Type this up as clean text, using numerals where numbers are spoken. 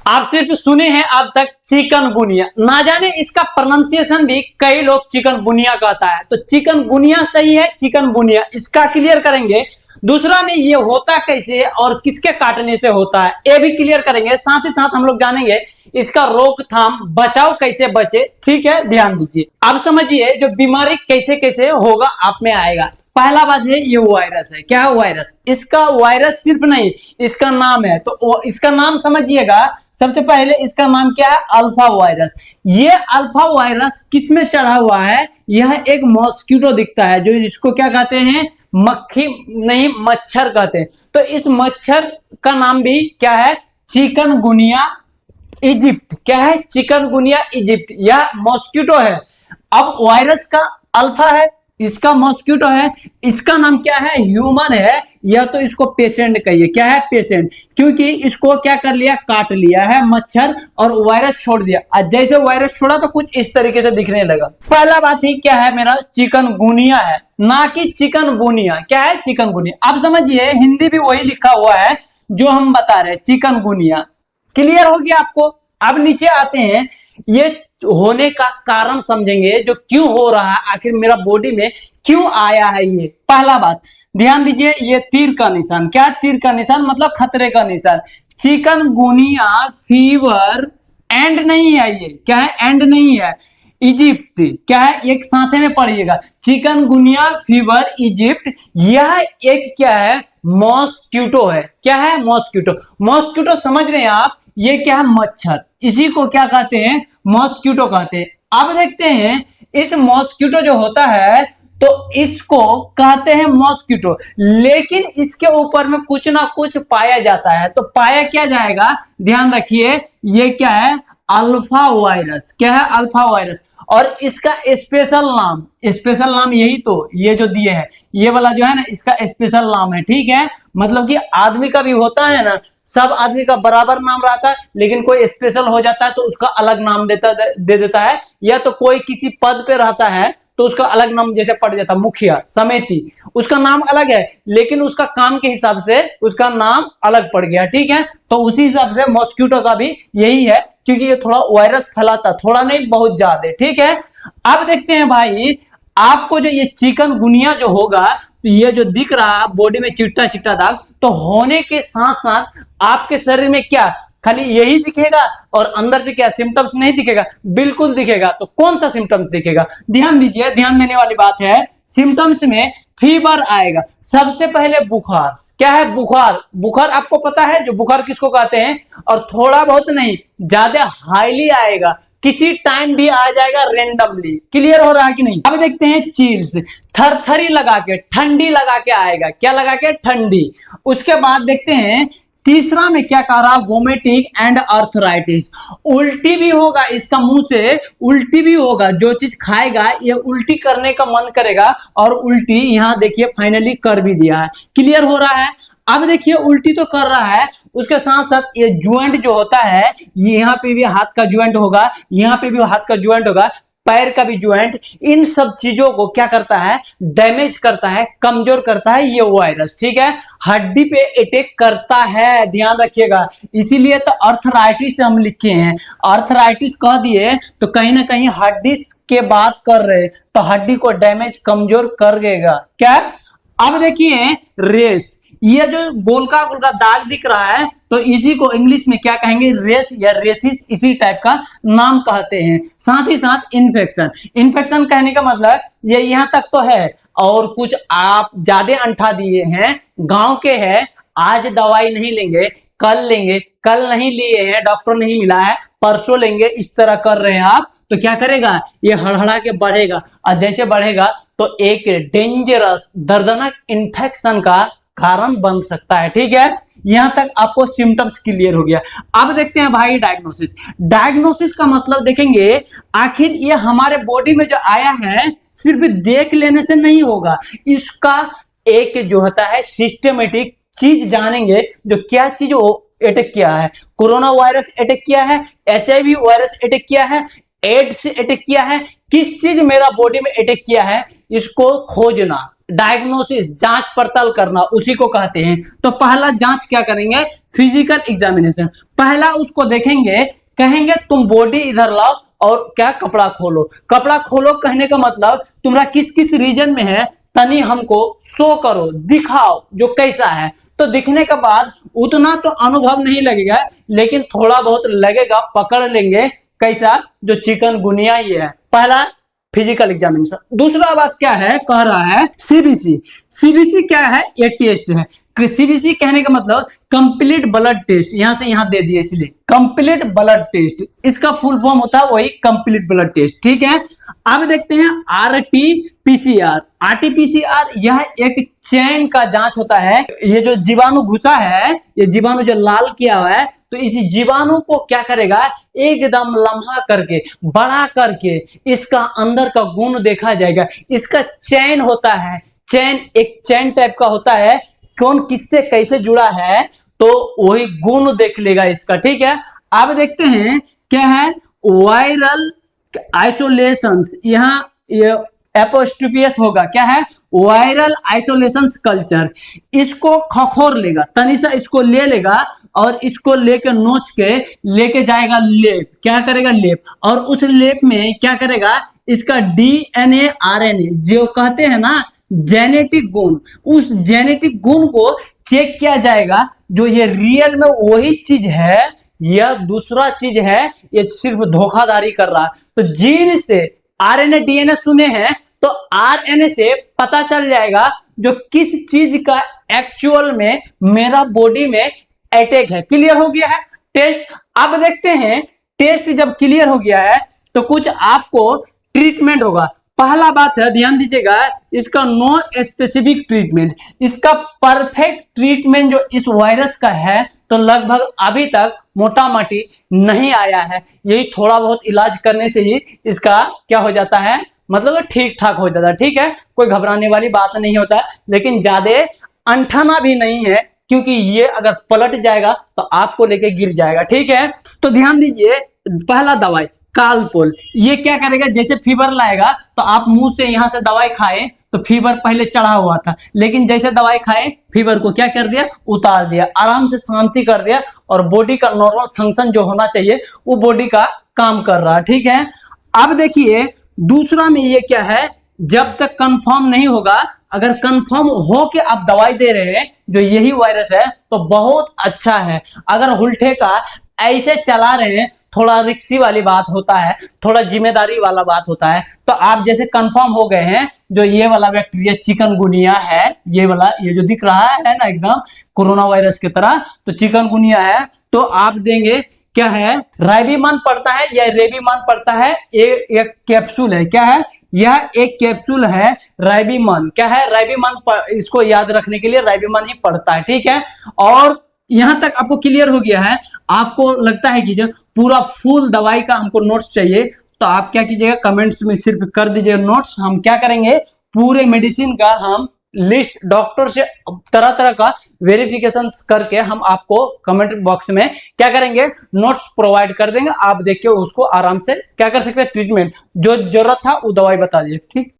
आप सिर्फ सुने हैं अब तक चिकनगुनिया, ना जाने इसका प्रोनाउंसिएशन भी कई लोग चिकनगुनिया कहता है। तो चिकनगुनिया सही है चिकनगुनिया, इसका क्लियर करेंगे। दूसरा में ये होता कैसे और किसके काटने से होता है ये भी क्लियर करेंगे। साथ ही साथ हम लोग जानेंगे इसका रोकथाम बचाव कैसे बचे। ठीक है, ध्यान दीजिए। अब समझिए जो बीमारी कैसे कैसे होगा आप में आएगा। पहला बात है ये वायरस है। क्या है वायरस? इसका वायरस सिर्फ नहीं, इसका नाम है। तो इसका नाम समझिएगा। सबसे पहले इसका नाम क्या है? Alpha virus. ये अल्फा वायरस किस में चढ़ा हुआ है? यह एक मॉस्किटो दिखता है, जो इसको क्या कहते हैं? मक्खी नहीं, मच्छर कहते हैं। तो इस मच्छर का नाम भी क्या है? Chikungunya Egypt. क्या है? Chikungunya Egypt. यह मॉस्किटो है। अब वायरस का अल्फा है, इसका मॉस्किटो है, इसका नाम क्या है? ह्यूमन है। या तो इसको पेशेंट कहिए। क्या है? पेशेंट। क्योंकि इसको क्या कर लिया? काट लिया है मच्छर और वायरस छोड़ दिया। और जैसे वायरस छोड़ा तो कुछ इस तरीके से दिखने लगा। पहला बात ही क्या है मेरा? चिकनगुनिया है, ना कि चिकनगुनिया। क्या है? चिकनगुनिया। अब समझिए हिंदी भी वही लिखा हुआ है जो हम बता रहे हैं, चिकनगुनिया। क्लियर हो गया आपको? अब नीचे आते हैं, ये होने का कारण समझेंगे, जो क्यों हो रहा है, आखिर मेरा बॉडी में क्यों आया है ये। पहला बात ध्यान दीजिए, ये तीर का निशान। क्या? तीर का निशान मतलब खतरे का निशान। चिकनगुनिया फीवर एंड नहीं है ये। क्या है? एंड नहीं है। इजिप्ट क्या है? एक साथ में पढ़िएगा, चिकनगुनिया फीवर इजिप्ट। यह एक क्या है? मॉस्किटो है। क्या है? मॉस्किटो। मॉस्किटो समझ रहे हैं आप? ये क्या है? मच्छर। इसी को क्या कहते हैं? मॉस्किटो कहते हैं। अब देखते हैं इस मॉस्किटो जो होता है तो इसको कहते हैं मॉस्किटो, लेकिन इसके ऊपर में कुछ ना कुछ पाया जाता है। तो पाया क्या जाएगा? ध्यान रखिए, ये क्या है? Alpha virus. क्या है? Alpha virus. और इसका स्पेशल नाम यही तो ये जो दिए हैं, ये वाला जो है ना, इसका स्पेशल नाम है। ठीक है, मतलब कि आदमी का भी होता है ना, सब आदमी का बराबर नाम रहता है, लेकिन कोई स्पेशल हो जाता है तो उसका अलग नाम दे देता है। या तो कोई किसी पद पे रहता है तो उसका अलग नाम जैसे पड़ जाता है, मुखिया, समिति, उसका नाम अलग है, लेकिन उसका काम के हिसाब से उसका नाम अलग पड़ गया। ठीक है, तो उसी हिसाब से मॉस्किटो का भी यही है, क्योंकि ये थोड़ा वायरस फैलाता, थोड़ा नहीं बहुत ज्यादा। ठीक है, अब देखते हैं भाई, आपको जो ये चिकनगुनिया जो होगा, तो ये जो दिख रहा है बॉडी में चिट्टा चिट्टा दाग, तो होने के साथ साथ आपके शरीर में क्या खाली यही दिखेगा और अंदर से क्या सिम्टम्स नहीं दिखेगा? बिल्कुल दिखेगा। तो कौन सा सिम्टम्स दिखेगा? ध्यान दीजिए, ध्यान देने वाली बात है। सिम्टम्स में फीवर आएगा, सबसे पहले बुखार। क्या है? बुखार। बुखार आपको पता है जो बुखार किसको कहते हैं? और थोड़ा बहुत नहीं, ज्यादा हाईली आएगा, किसी टाइम भी आ जाएगा रेंडमली। क्लियर हो रहा है कि नहीं? अब देखते हैं चिल्स, थरथरी लगा के, ठंडी लगा के आएगा। क्या लगा के? ठंडी। उसके बाद देखते हैं तीसरा में क्या कह रहा? Vomiting and arthritis. उल्टी भी होगा, इसका मुंह से उल्टी भी होगा। जो चीज खाएगा ये उल्टी करने का मन करेगा, और उल्टी यहां देखिए फाइनली कर भी दिया है। क्लियर हो रहा है? अब देखिए उल्टी तो कर रहा है, उसके साथ साथ ये ज्वाइंट जो होता है, यहाँ पे भी हाथ का ज्वाइंट होगा, यहाँ पे भी हाथ का ज्वाइंट होगा, पैर का भी ज्वाइंट, इन सब चीजों को क्या करता है? डैमेज करता है, कमजोर करता है ये वायरस। ठीक है, हड्डी पे अटैक करता है, ध्यान रखिएगा। इसीलिए तो अर्थराइटिस हम लिखे हैं। अर्थराइटिस कह दिए तो कहीं ना कहीं हड्डी के बात कर रहे, तो हड्डी को डैमेज कमजोर कर देगा। क्या? अब देखिए रेस, ये जो गोलका गोलका दाग दिख रहा है, तो इसी को इंग्लिश में क्या कहेंगे? रेस या रेसिस, इसी टाइप का नाम कहते हैं। साथ ही साथ इन्फेक्शन। इन्फेक्शन कहने का मतलब ये यहां तक तो है, और कुछ आप ज्यादा अंठा दिए हैं, गांव के हैं, आज दवाई नहीं लेंगे, कल लेंगे, कल नहीं लिए हैं, डॉक्टर नहीं मिला है, परसों लेंगे, इस तरह कर रहे हैं आप, तो क्या करेगा? ये हड़हड़ा के बढ़ेगा, और जैसे बढ़ेगा तो एक डेंजरस दर्दनाक इन्फेक्शन का कारण बन सकता है। ठीक है, यहां तक आपको सिम्टम्स क्लियर हो गया। अब देखते हैं भाई डायग्नोसिस। डायग्नोसिस का मतलब देखेंगे, आखिर ये हमारे बॉडी में जो आया है सिर्फ देख लेने से नहीं होगा, इसका एक जो होता है सिस्टमेटिक चीज जानेंगे, जो क्या चीज अटैक किया है। कोरोना वायरस अटैक किया है, HIV वायरस अटैक किया है, एड्स अटैक किया है, किस चीज मेरा बॉडी में अटैक किया है, इसको खोजना। डायग्नोसिस, जांच पड़ताल करना, उसी को कहते हैं। तो पहला जांच क्या करेंगे, फिजिकल एग्जामिनेशन। पहला उसको देखेंगे, कहेंगे तुम बॉडी इधर लाओ और क्या कपड़ा खोलो। कपड़ा खोलो कहने का मतलब तुम्हारा किस किस रीजन में है तनी हमको शो करो, दिखाओ जो कैसा है। तो दिखने के बाद उतना तो अनुभव नहीं लगेगा, लेकिन थोड़ा बहुत लगेगा, पकड़ लेंगे कैसा, जो चिकनगुनिया ही है। पहला फिजिकल एग्जामिनेशन। दूसरा बात क्या है, कह रहा है सीबीसी। सीबीसी क्या है, ये टेस्ट है। सीबीसी कहने का मतलब कंप्लीट ब्लड टेस्ट, यहां से यहां दे दिए इसलिए कंप्लीट ब्लड टेस्ट, इसका फुल फॉर्म होता है वही कंप्लीट ब्लड टेस्ट, ठीक है। अब देखते हैं आरटीपीसीआर। आरटीपीसीआर यह एक चैन का जांच होता है। ये जो जीवाणु घुसा है, ये जीवाणु जो लाल किया हुआ है, तो इस जीवाणु को क्या करेगा, एकदम लम्हा करके, बड़ा करके इसका अंदर का गुण देखा जाएगा। इसका चैन होता है, चैन एक चैन टाइप का होता है, कौन किससे कैसे जुड़ा है तो वही गुण देख लेगा इसका, ठीक है। अब देखते हैं क्या है, वायरल आइसोलेशन, यहाँ ये एपोस्ट्रोफियस होगा, क्या है, वायरल आइसोलेशन कल्चर। इसको खखोर लेगा, तनिसा इसको ले लेगा और इसको लेके नोच के लेके जाएगा लेप, क्या करेगा लेप, और उस लेप में क्या करेगा, इसका डीएनए आरएनए जो कहते हैं ना जेनेटिक गुण, उस जेनेटिक गुण को चेक किया जाएगा, जो ये रियल में वही चीज है या दूसरा चीज है, ये सिर्फ धोखाधड़ी कर रहा है। तो जीन से आरएनए डीएनए सुने हैं, तो आरएनए से पता चल जाएगा जो किस चीज का एक्चुअल में मेरा बॉडी में अटैक है। क्लियर हो गया है टेस्ट। अब देखते हैं टेस्ट जब क्लियर हो गया है तो कुछ आपको ट्रीटमेंट होगा। पहला बात है, ध्यान दीजिएगा, इसका नो स्पेसिफिक ट्रीटमेंट, इसका परफेक्ट ट्रीटमेंट जो इस वायरस का है तो लगभग अभी तक मोटा मोटी नहीं आया है। यही थोड़ा बहुत इलाज करने से ही इसका क्या हो जाता है, मतलब ठीक ठाक हो जाता है, ठीक है, कोई घबराने वाली बात नहीं होता। लेकिन ज्यादा अंठना भी नहीं है, क्योंकि ये अगर पलट जाएगा तो आपको लेके गिर जाएगा, ठीक है। तो ध्यान दीजिए, पहला दवाई कालपोल, ये क्या करेगा, जैसे फीवर लाएगा तो आप मुंह से यहां से दवाई खाए तो फीवर पहले चढ़ा हुआ था, लेकिन जैसे दवाई खाए फीवर को क्या कर दिया, उतार दिया, आराम से शांति कर दिया, और बॉडी का नॉर्मल फंक्शन जो होना चाहिए वो बॉडी का काम कर रहा है, ठीक है। अब देखिए दूसरा में ये क्या है, जब तक कंफर्म नहीं होगा, अगर कंफर्म हो के आप दवाई दे रहे हैं जो यही वायरस है तो बहुत अच्छा है। अगर उल्टे का ऐसे चला रहे हैं, थोड़ा रिक्सी वाली बात होता है, थोड़ा जिम्मेदारी वाला बात होता है। तो आप जैसे कंफर्म हो गए हैं जो ये वाला बैक्टीरिया चिकनगुनिया है, ये वाला, ये जो दिख रहा है ना एकदम कोरोना वायरस की तरह, तो चिकनगुनिया है, तो आप देंगे क्या है, राइबीमान पड़ता है या रेबीमान पड़ता है, एक कैप्सूल है, क्या है, यह एक कैप्सूल है राइबीमान, क्या है, राइबीमान, इसको याद रखने के लिए राइबीमान ही पड़ता है, ठीक है। और यहां तक आपको क्लियर हो गया है। आपको लगता है कि जब पूरा फुल दवाई का हमको नोट्स चाहिए तो आप क्या कीजिएगा, कमेंट्स में सिर्फ कर दीजिएगा नोट्स। हम क्या करेंगे, पूरे मेडिसिन का हम लिस्ट डॉक्टर से तरह तरह का वेरिफिकेशन करके हम आपको कमेंट बॉक्स में क्या करेंगे, नोट्स प्रोवाइड कर देंगे। आप देख के उसको आराम से क्या कर सकते हैं, ट्रीटमेंट जो जरूरत था वो दवाई बता दीजिए, ठीक।